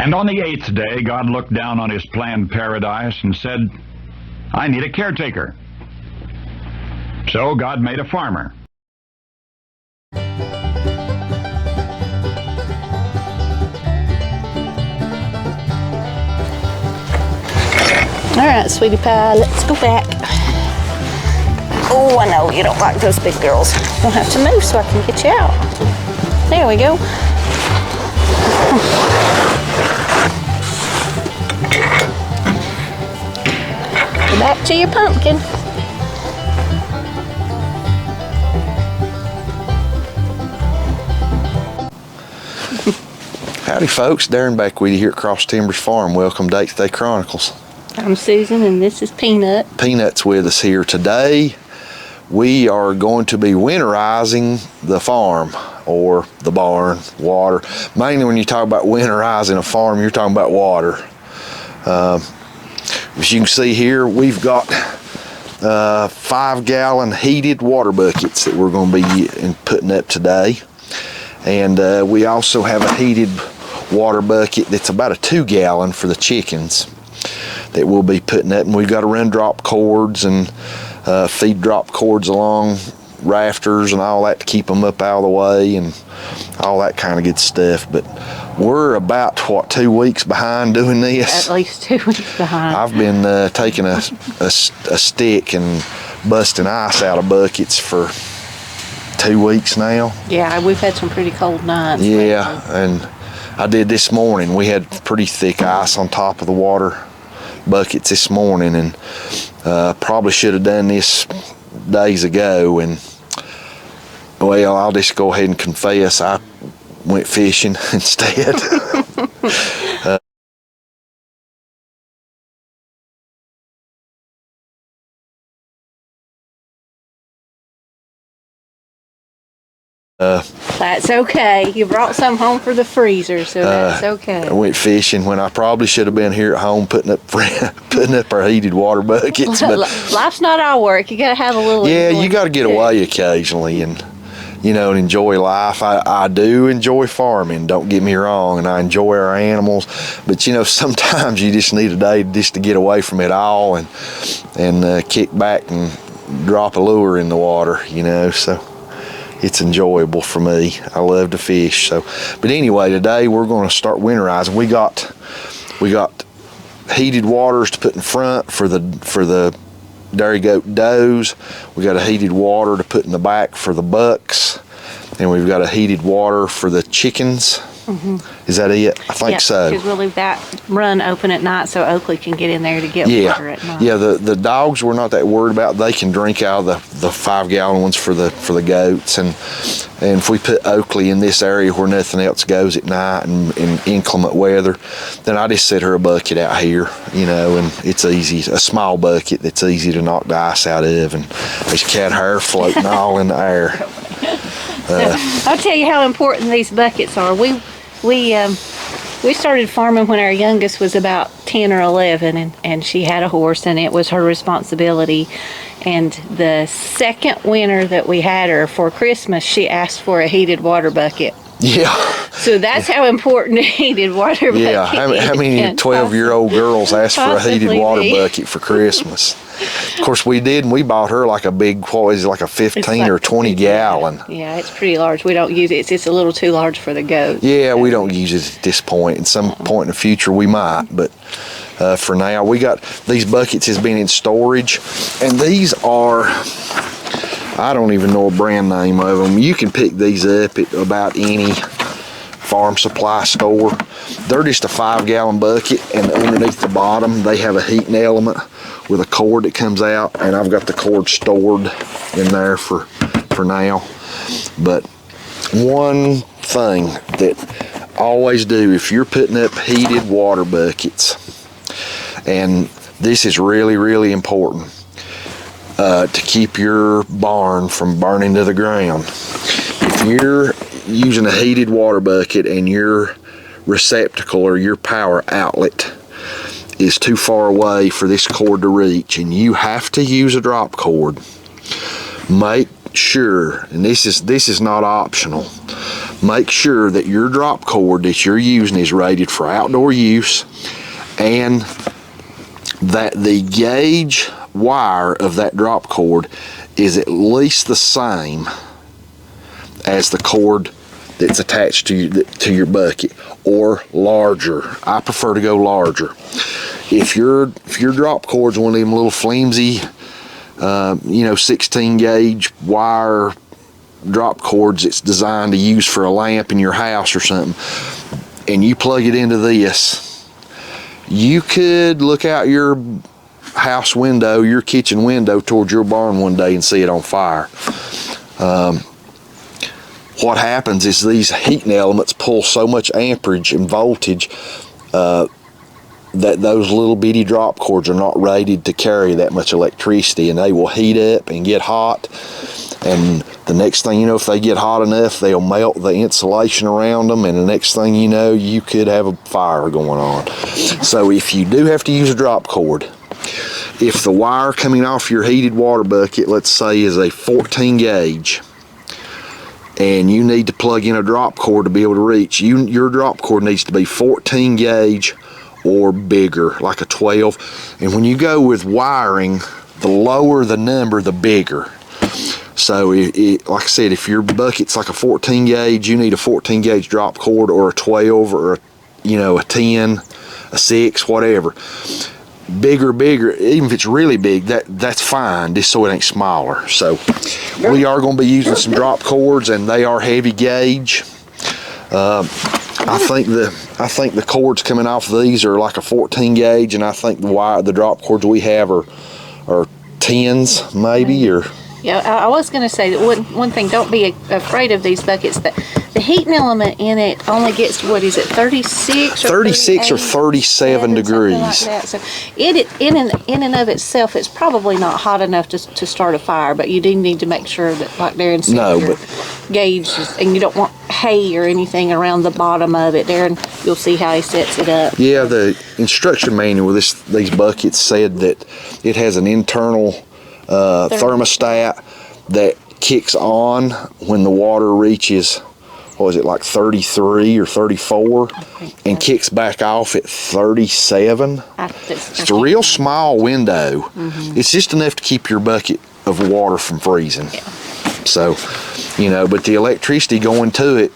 And on the 8th day, God looked down on his planned paradise and said, I need a caretaker. So God made a farmer. All right, sweetie pie, let's go back. Oh, I know you don't like those big girls. You'll have to move so I can get you out. There we go. Go back to your pumpkin. Howdy folks, Darren back with you here at Cross Timbers Farm. Welcome to 8th Day Chronicles. I'm Susan and this is Peanut. Peanut's with us here today. We are going to be winterizing the farm or the barn, water. Mainly when you talk about winterizing a farm, you're talking about water. As you can see here, we've got 5-gallon heated water buckets that we're going to be putting up today. And we also have a heated water bucket that's about a 2-gallon for the chickens that we'll be putting up. And we've got to run drop cords and feed drop cords along rafters and all that to keep them up out of the way and all that kind of good stuff. But we're about, what, 2 weeks behind doing this? At least 2 weeks behind. I've been taking a stick and busting ice out of buckets for 2 weeks now. Yeah, we've had some pretty cold nights. Yeah, and I did this morning. We had pretty thick ice on top of the water buckets this morning, and probably should have done this days ago. And well, I'll just go ahead and confess I went fishing instead. That's okay. You brought some home for the freezer, so that's okay. I went fishing when I probably should have been here at home putting up our heated water buckets. But life's not all work. You gotta have a little. Yeah, you got to get away occasionally and and enjoy life. I do enjoy farming. Don't get me wrong, and I enjoy our animals. But sometimes you just need a day just to get away from it all and kick back and drop a lure in the water. So. It's enjoyable for me. I love to fish. But anyway, today we're going to start winterizing. We got heated waters to put in front for the dairy goat does. We got a heated water to put in the back for the bucks, and we've got a heated water for the chickens. Mm-hmm. Is that it? I think so. Because we'll leave that run open at night so Oakley can get in there to get water at night. Yeah, the dogs we're not that worried about. They can drink out of the 5-gallon ones for the goats, and if we put Oakley in this area where nothing else goes at night and in inclement weather, then I just set her a bucket out here, and it's easy, a small bucket that's easy to knock the ice out of, and there's cat hair floating all in the air. I'll tell you how important these buckets are. We started farming when our youngest was about 10 or 11, and she had a horse, and it was her responsibility. And the second winter that we had her, for Christmas, she asked for a heated water bucket. Yeah. So that's how important a heated water bucket is. Yeah, how many 12-year-old girls asked for a heated water bucket for Christmas? Of course, we did, and we bought her like a big, like a 15 or 20 gallon. Yeah, it's pretty large. We don't use it. It's just a little too large for the goats. Yeah, we don't use it at this point. At some point in the future, we might, but for now, we got these buckets has been in storage, and these are, I don't even know a brand name of them. You can pick these up at about any farm supply store. They're just a 5-gallon bucket, and underneath the bottom they have a heating element with a cord that comes out, and I've got the cord stored in there for now. But one thing that I always do if you're putting up heated water buckets, and this is really, really important, to keep your barn from burning to the ground. If you're using a heated water bucket and your receptacle or your power outlet is too far away for this cord to reach, and you have to use a drop cord, make sure, and this is not optional, make sure that your drop cord that you're using is rated for outdoor use, and that the gauge wire of that drop cord is at least the same as the cord that's attached to your bucket, or larger. I prefer to go larger. If your drop cord's one of them little flimsy 16 gauge wire drop cords it's designed to use for a lamp in your house or something, and you plug it into this, you could look out your house window, your kitchen window towards your barn one day and see it on fire. What happens is these heating elements pull so much amperage and voltage that those little bitty drop cords are not rated to carry that much electricity, and they will heat up and get hot, and the next thing you know, if they get hot enough, they'll melt the insulation around them, and the next thing you know, you could have a fire going on. So if you do have to use a drop cord, if the wire coming off your heated water bucket, let's say, is a 14 gauge, and you need to plug in a drop cord to be able to reach, your drop cord needs to be 14 gauge or bigger, like a 12. And when you go with wiring, the lower the number, the bigger. So like I said, if your bucket's like a 14 gauge, you need a 14 gauge drop cord, or a 12, or a 10, a 6, whatever. Bigger, even if it's really big, that's fine, just so it ain't smaller. So we are going to be using some drop cords, and they are heavy gauge. I think the cords coming off of these are like a 14 gauge, and I think the drop cords we have are 10s maybe, or. Yeah, I was going to say that one thing, don't be afraid of these buckets. That the heating element in it only gets, what is it, 36 or 36 or 37 degrees. Like that. So in and of itself, it's probably not hot enough to start a fire, but you do need to make sure that, like Darren said, your gauge is, and you don't want hay or anything around the bottom of it. Darren, you'll see how he sets it up. Yeah, the instruction manual with these buckets said that it has an internal thermostat that kicks on when the water reaches, what is it, like 33 or 34, and kicks back off at 37. It's a real small window. Mm-hmm. It's just enough to keep your bucket of water from freezing. Yeah. So, but the electricity going to it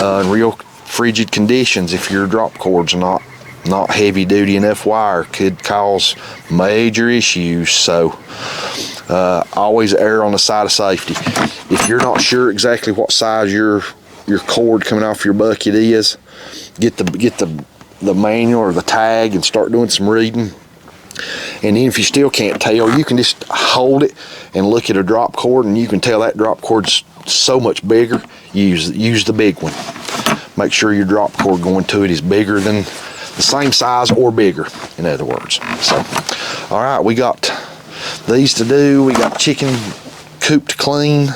in real frigid conditions, if your drop cord's not heavy duty enough wire, could cause major issues. So always err on the side of safety. If you're not sure exactly what size your cord coming off your bucket is, get the manual or the tag and start doing some reading. And then if you still can't tell, you can just hold it and look at a drop cord, and you can tell that drop cord's so much bigger. Use the big one. Make sure your drop cord going to it is bigger than the same size or bigger, in other words. So, all right, we got these to do. We got chicken coop to clean.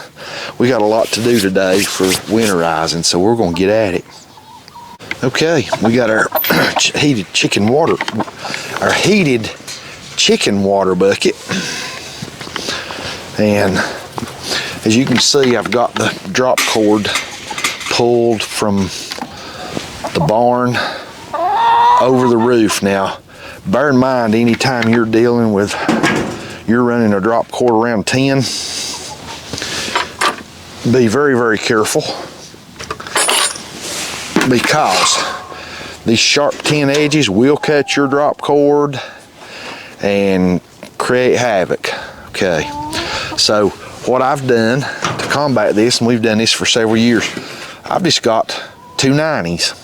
We got a lot to do today for winterizing, so we're going to get at it. Okay, we got our heated chicken water bucket, and as you can see, I've got the drop cord pulled from the barn over the roof. Now, bear in mind, anytime you're running a drop cord around 10, be very, very careful, because these sharp 10 edges will cut your drop cord and create havoc. Okay, so what I've done to combat this, and we've done this for several years, I've just got 2 90s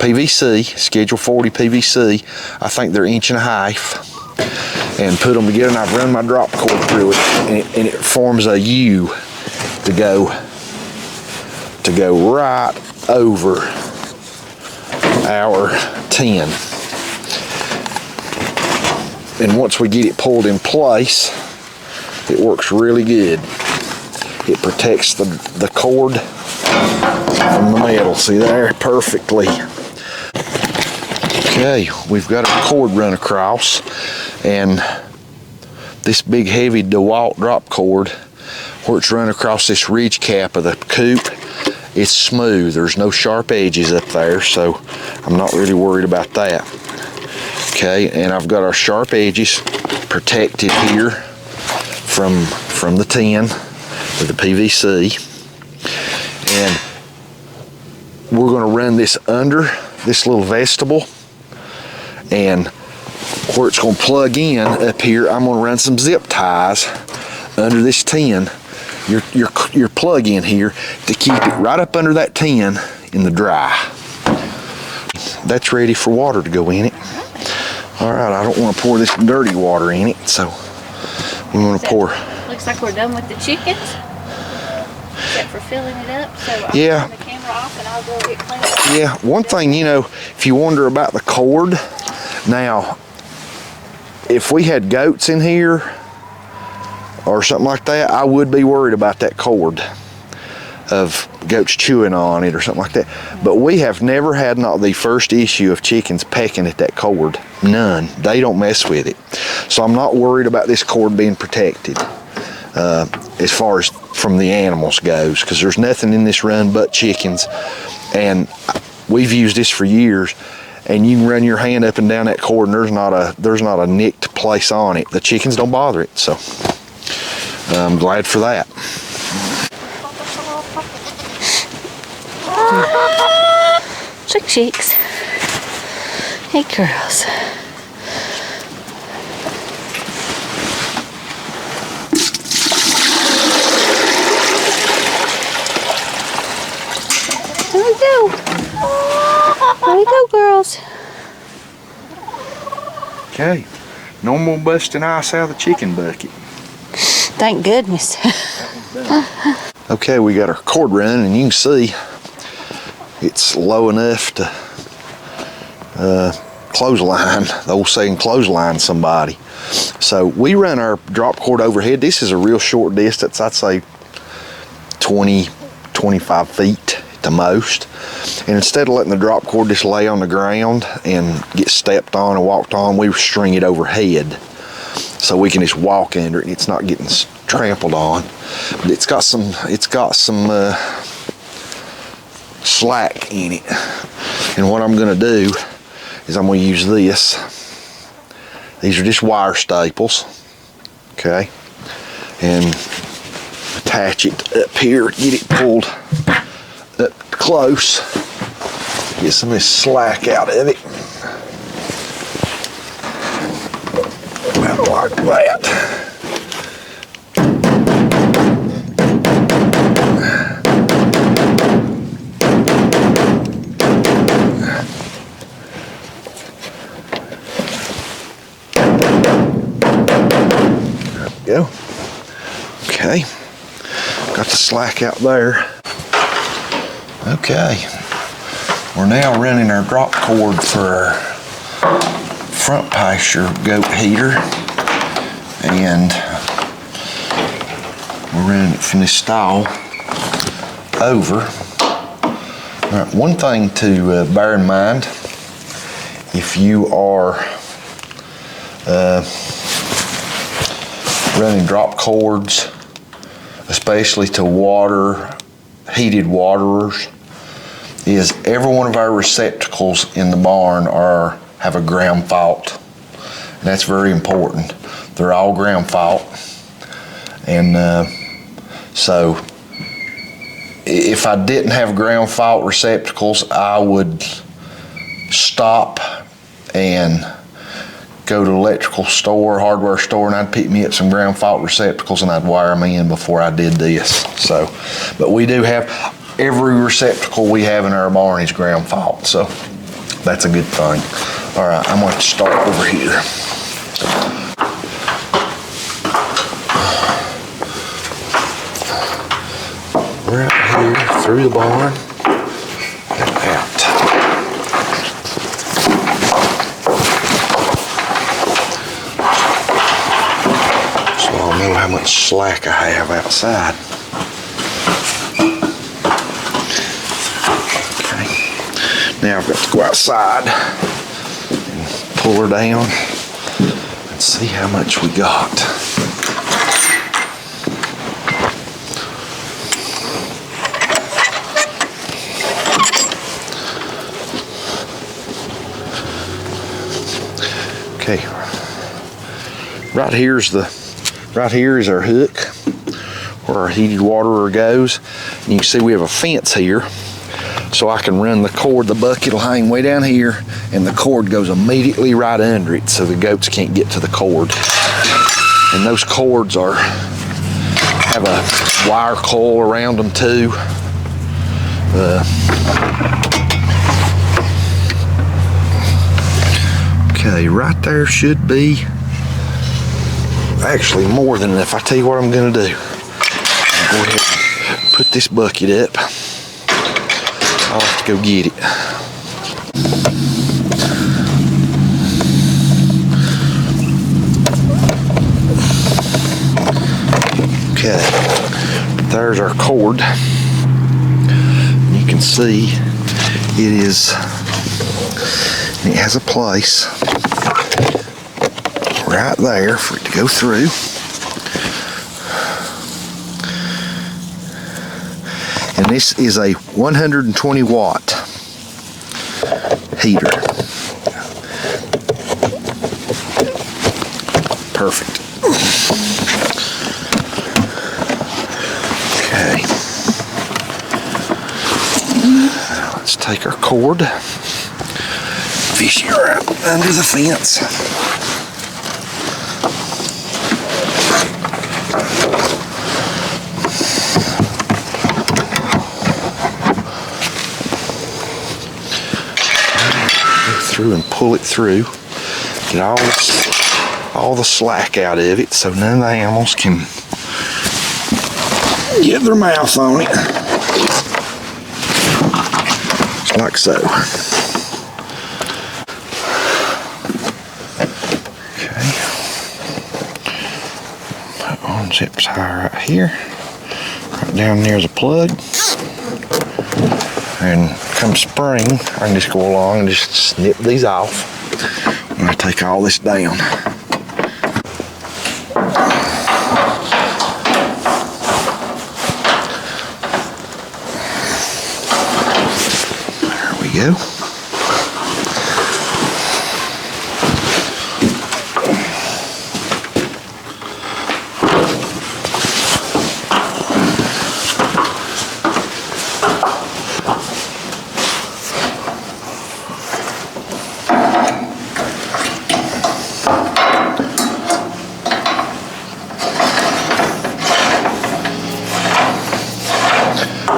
PVC, Schedule 40 PVC. I think they're 1.5 inches, and put them together, and I've run my drop cord through it, and it forms a U to go right over our 10. And once we get it pulled in place, it works really good. It protects the cord from the metal. See there, perfectly. Okay, we've got our cord run across, and this big heavy DeWalt drop cord, where it's run across this ridge cap of the coop, it's smooth. There's no sharp edges up there, so I'm not really worried about that. Okay, and I've got our sharp edges protected here from the tin with the PVC. And we're going to run this under this little vestibule, and where it's going to plug in up here, I'm going to run some zip ties under this tin, your plug in here, to keep it right up under that tin in the dry. That's ready for water to go in it. All right, I don't want to pour this dirty water in it, so we want to pour. Looks like we're done with the chickens, except for filling it up. So I'll turn the camera off and I'll go get cleaned. Yeah, one thing, you know, if you wonder about the cord, now, if we had goats in here or something like that, I would be worried about that cord of goats chewing on it or something like that. But we have never had not the first issue of chickens pecking at that cord. None. They don't mess with it. So I'm not worried about this cord being protected as far as from the animals goes, because there's nothing in this run but chickens. And we've used this for years, and you can run your hand up and down that cord and there's not a nicked place on it. The chickens don't bother it, so I'm glad for that. Chicks. Hey, girls. There we go. There we go, girls. Okay, no more busting ice out of the chicken bucket. Thank goodness. Okay, we got our cord running, and you can see it's low enough to clothesline, the old saying, clothesline somebody. So we run our drop cord overhead. This is a real short distance, I'd say 20, 25 feet at the most. And instead of letting the drop cord just lay on the ground and get stepped on and walked on, we string it overhead so we can just walk under it and it's not getting trampled on. But it's got some slack in it. And what I'm going to do is I'm going to use this. These are just wire staples, okay, and attach it up here, get it pulled up close, get some of this slack out of it. About like that. Go. Okay, got the slack out there. Okay, we're now running our drop cord for our front pasture goat heater, and we're running it from this stall over. All right, one thing to bear in mind, if you are running drop cords, especially to heated waterers, is every one of our receptacles in the barn have a ground fault. And that's very important. They're all ground fault. And so if I didn't have ground fault receptacles, I would stop and go to the electrical store, hardware store, and I'd pick me up some ground fault receptacles and I'd wire them in before I did this. So, but we do have, every receptacle we have in our barn is ground fault, so that's a good thing. All right, I'm going to start over here. We're out here through the barn and out. Know how much slack I have outside. Okay, now I've got to go outside and pull her down and see how much we got. Okay. Right here is our hook where our heated water goes. And you can see we have a fence here, so I can run the cord. The bucket will hang way down here, and the cord goes immediately right under it, so the goats can't get to the cord. And those cords have a wire coil around them too. Okay, right there should be actually more than enough. I tell you what I'm gonna do. I'll go ahead and put this bucket up. I'll have to go get it. Okay, there's our cord. You can see it has a place right there for it to go through. And this is a 120 watt heater. Perfect. Okay. Now let's take our cord, fish it around under the fence. Through and pull it through, get all the slack out of it, so none of the animals can get their mouth on it. Just like so. Okay. Put on zip tie right here, right down near the plug, and come spring, I can just go along and just snip these off when I take all this down. There we go.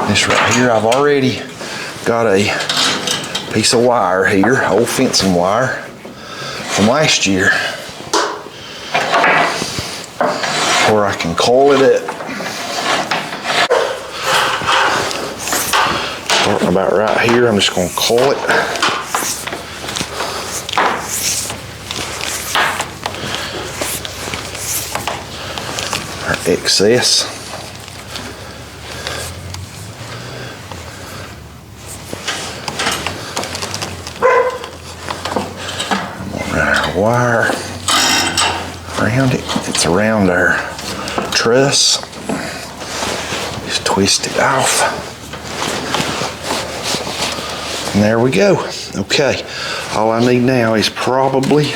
This right here, I've already got a piece of wire here, old fencing wire from last year, where I can coil it up. Starting about right here, I'm just going to coil it. Our excess. Wire around it. It's around our truss. Just twist it off. And there we go. Okay. All I need now is probably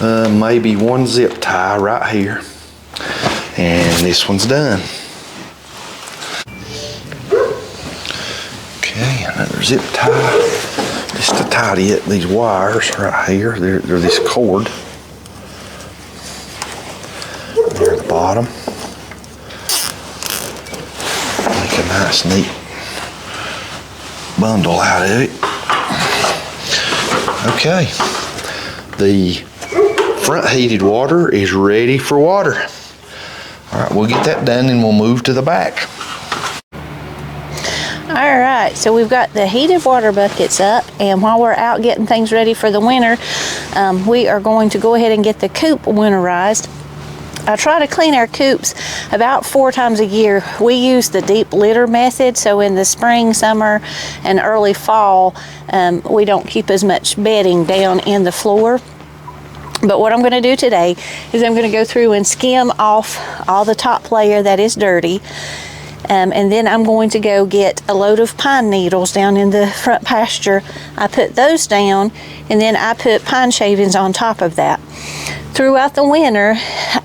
maybe one zip tie right here. And this one's done. Okay, another zip tie. Just to tidy up these wires right here. They're this cord. They're at the bottom. Make a nice neat bundle out of it. Okay. The front heated water is ready for water. All right, we'll get that done and we'll move to the back. All right, so we've got the heated water buckets up, and while we're out getting things ready for the winter, we are going to go ahead and get the coop winterized. I try to clean our coops about 4 times a year. We use the deep litter method, so in the spring, summer, and early fall, we don't keep as much bedding down in the floor. But what I'm going to do today is I'm going to go through and skim off all the top layer that is dirty. And then I'm going to go get a load of pine needles down in the front pasture. I put those down, and then I put pine shavings on top of that. Throughout the winter,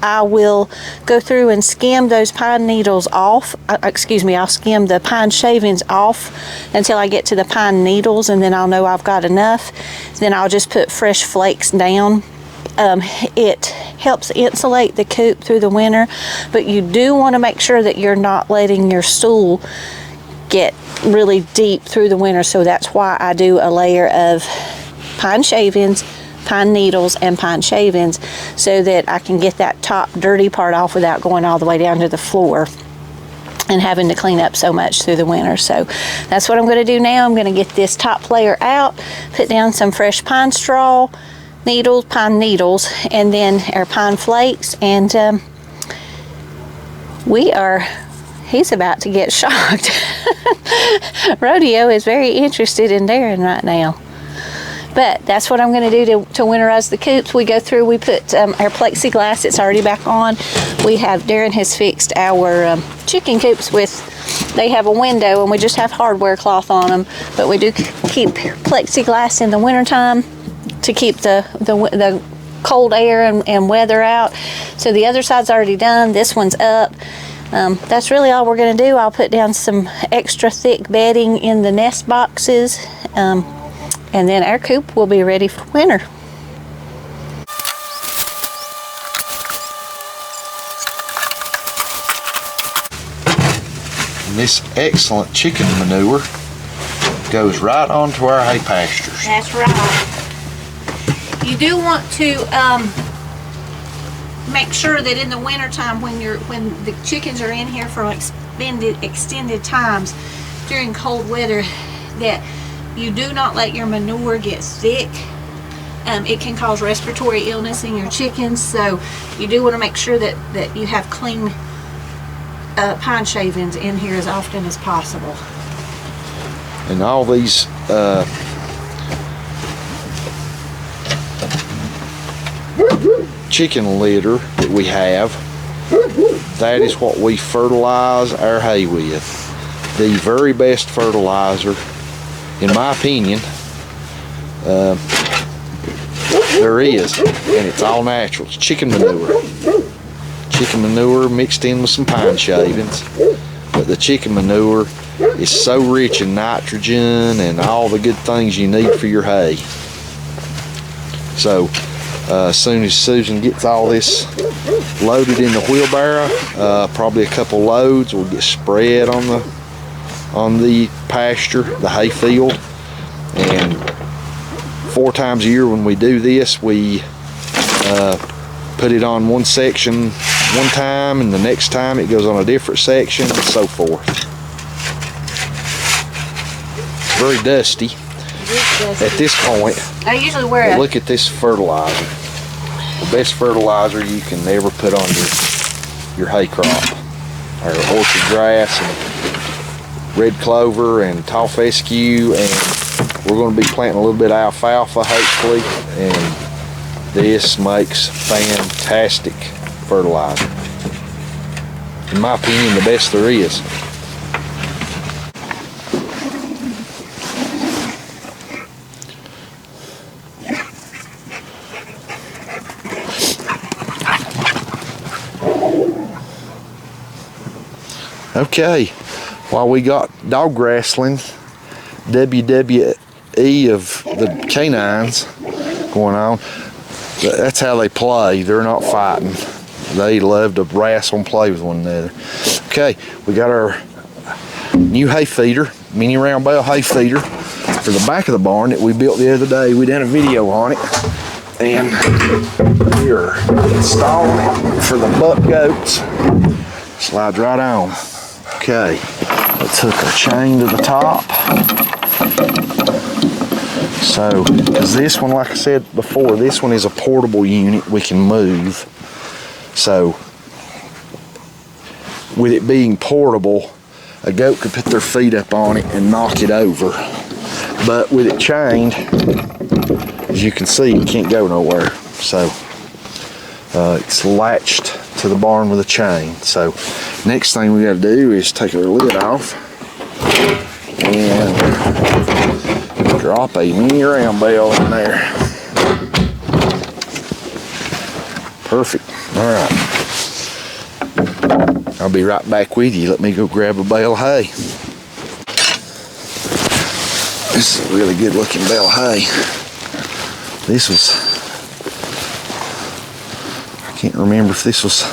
I will go through and skim those pine needles off. I'll skim the pine shavings off until I get to the pine needles, and then I'll know I've got enough. Then I'll just put fresh flakes down. It helps insulate the coop through the winter, but you do want to make sure that you're not letting your stool get really deep through the winter. So that's why I do a layer of pine shavings, pine needles, and pine shavings, so that I can get that top dirty part off without going all the way down to the floor and having to clean up so much through the winter. So that's what I'm going to do now. I'm going to get this top layer out, put down some fresh pine straw, pine needles, and then our pine flakes, and he's about to get shocked. Rodeo is very interested in Darren right now. But that's what I'm going to do to winterize the coops. We go through, we put our plexiglass, it's already back on. Darren has fixed our chicken coops they have a window, and we just have hardware cloth on them, but we do keep plexiglass in the wintertime to keep the cold air and weather out. So the other side's already done, this one's up. That's really all we're going to do. I'll put down some extra thick bedding in the nest boxes, and then our coop will be ready for winter. And this excellent chicken manure goes right onto our hay pastures. That's right. You do want to make sure that in the wintertime, when the chickens are in here for extended times during cold weather, that you do not let your manure get thick. It can cause respiratory illness in your chickens, so you do want to make sure that you have clean pine shavings in here as often as possible. And all these chicken litter that we have, that is what we fertilize our hay with. The very best fertilizer, in my opinion, there is, and it's all natural. It's chicken manure. Chicken manure mixed in with some pine shavings, but the chicken manure is so rich in nitrogen and all the good things you need for your hay. So as soon as Susan gets all this loaded in the wheelbarrow, probably a couple loads will get spread on the pasture, the hay field. And 4 times a year when we do this, we put it on one section one time, and the next time it goes on a different section, and so forth. It's very dusty at this point. I usually wear look at this fertilizer. The best fertilizer you can ever put on your hay crop. Our orchard grass and red clover and tall fescue, and we're going to be planting a little bit of alfalfa hopefully, and this makes fantastic fertilizer. In my opinion, the best there is. Okay, while we got dog wrestling, WWE of the canines going on, that's how they play. They're not fighting. They love to wrestle and play with one another. Okay, we got our new hay feeder, mini round bale hay feeder for the back of the barn that we built the other day. We done a video on it, and we're installing it for the buck goats. Slides right on. Okay, let's hook our chain to the top. So, because this one, like I said before, this one is a portable unit we can move. So, with it being portable, a goat could put their feet up on it and knock it over. But with it chained, as you can see, it can't go nowhere. So, it's latched to the barn with a chain. So next thing we got to do is take our lid off and drop a mini round bale in there. Perfect. All right. I'll be right back with you. Let me go grab a bale of hay. This is a really good looking bale of hay. This was, I can't remember if this was,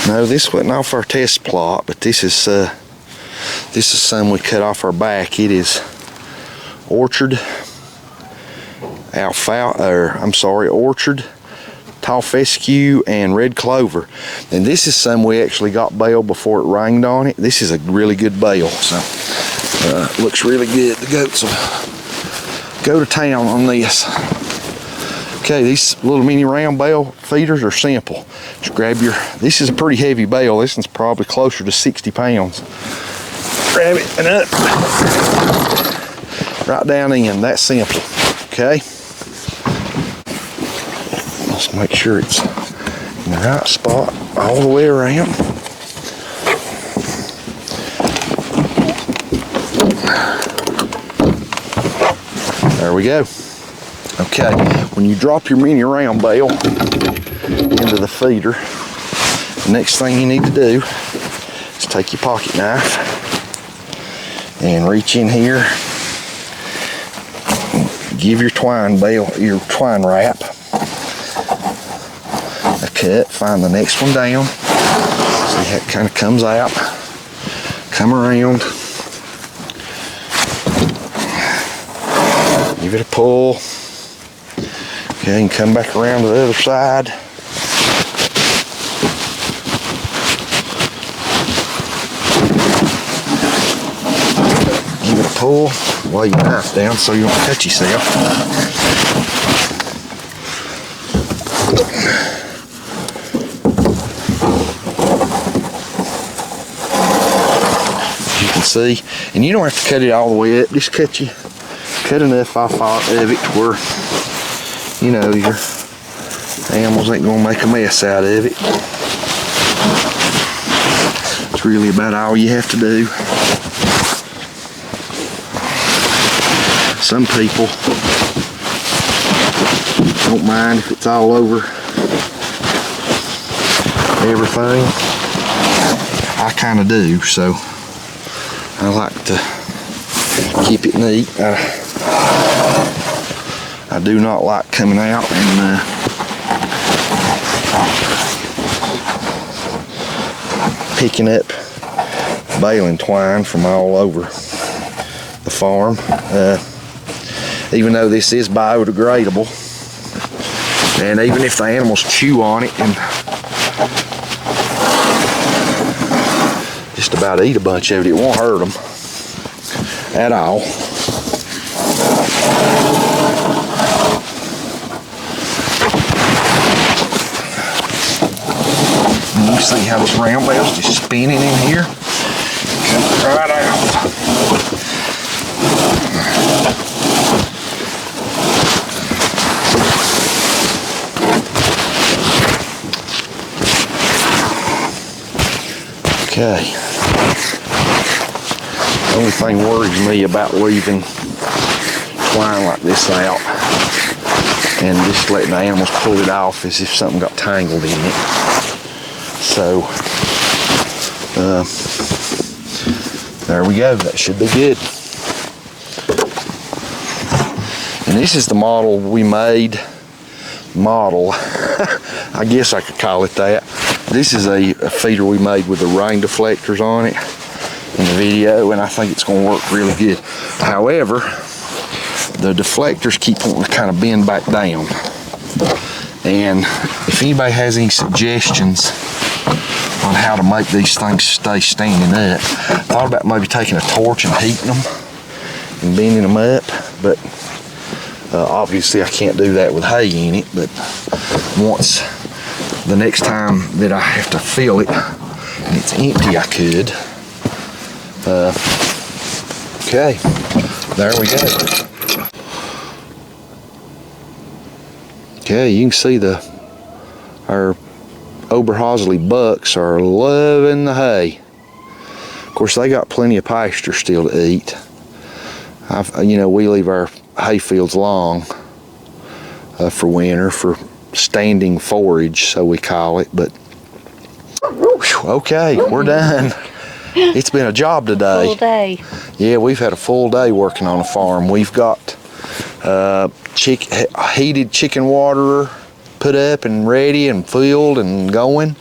no, this wasn't off our test plot, but this is some we cut off our back. It is orchard, orchard, tall fescue, and red clover. And this is some we actually got baled before it rained on it. This is a really good bale, so looks really good. The goats will go to town on this. Okay, these little mini round bale feeders are simple. Just grab your, this is a pretty heavy bale. This one's probably closer to 60 pounds. Grab it and up, right down in, that's simple, okay? Let's make sure it's in the right spot all the way around. There we go. Okay, when you drop your mini round bale into the feeder, the next thing you need to do is take your pocket knife and reach in here, give your twine wrap a cut, find the next one down, see how it kind of comes out, come around, give it a pull. Okay, and come back around to the other side. Give it a pull, lay your knife down so you don't cut yourself. As you can see, and you don't have to cut it all the way up, just cut enough off of it to where, you know, your animals ain't gonna make a mess out of it. It's really about all you have to do. Some people don't mind if it's all over everything. I kind of do, so I like to keep it neat. I do not like coming out and picking up baling twine from all over the farm. Even though this is biodegradable, and even if the animals chew on it and just about eat a bunch of it, it won't hurt them at all. And you see how this round bale's just spinning in here? Comes right out. Okay. The only thing worries me about leaving twine like this out and just letting the animals pull it off is if something got tangled in it. So, there we go. That should be good. And this is the model we made. I guess I could call it that. This is a feeder we made with the rain deflectors on it in the video, and I think it's going to work really good. However, the deflectors keep wanting to kind of bend back down. And if anybody has any suggestions on how to make these things stay standing up, I thought about maybe taking a torch and heating them and bending them up, but obviously I can't do that with hay in it. But once, the next time that I have to fill it and it's empty, I could. Okay, there we go. Okay, you can see our Oberhausley bucks are loving the hay. Of course, they got plenty of pasture still to eat. We leave our hay fields long for winter, for standing forage, so we call it. But okay, we're done. It's been a job today. Full day. Yeah, we've had a full day working on a farm. We've got heated chicken waterer put up and ready and filled and going.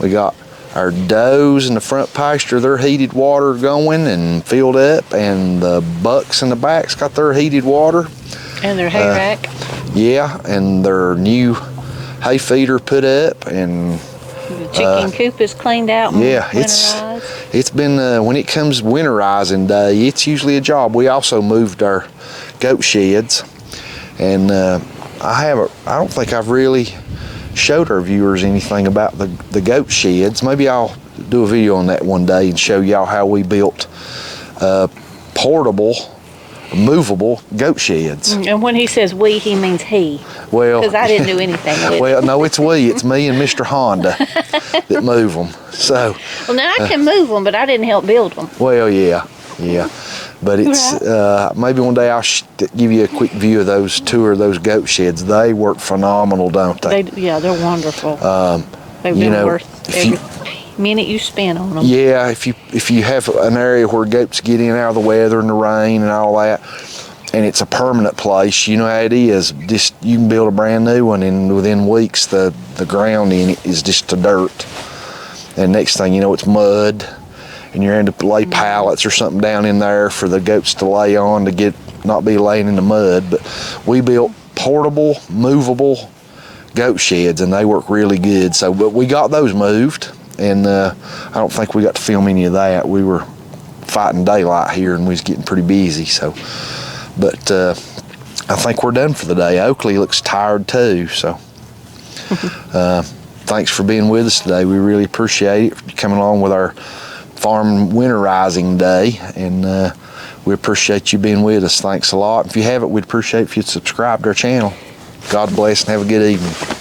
We got our does in the front pasture, their heated water going and filled up, and the bucks in the back's got their heated water. And their hay rack. Yeah, and their new hay feeder put up, and the chicken coop is cleaned out and winterized. It's been, when it comes winterizing day, it's usually a job. We also moved our goat sheds, and I don't think I've really showed our viewers anything about the goat sheds. Maybe I'll do a video on that one day and show y'all how we built portable, movable goat sheds. And when he says we, he means he. Well, because I didn't do anything with it. Well, no, it's we. It's me and Mr. Honda that move them. So. Well, now I can move them, but I didn't help build them. Well, yeah. But it's maybe one day I'll give you a quick view of tour of those goat sheds. They work phenomenal, don't they? Yeah, they're wonderful. They've been worth every minute you spend on them. Yeah, if you have an area where goats get in and out of the weather and the rain and all that, and it's a permanent place, you know how it is. Just you can build a brand new one, and within weeks the ground in it is just the dirt, and next thing you know it's mud, and you're having to lay pallets or something down in there for the goats to lay on to not be laying in the mud. But we built portable, movable goat sheds, and they work really good. So, but we got those moved, and I don't think we got to film any of that. We were fighting daylight here, and we was getting pretty busy. So, but I think we're done for the day. Oakley looks tired too. So, thanks for being with us today. We really appreciate it, coming along with our farm winterizing day, and we appreciate you being with us. Thanks a lot. If you haven't, we'd appreciate if you'd subscribe to our channel. God bless and have a good evening.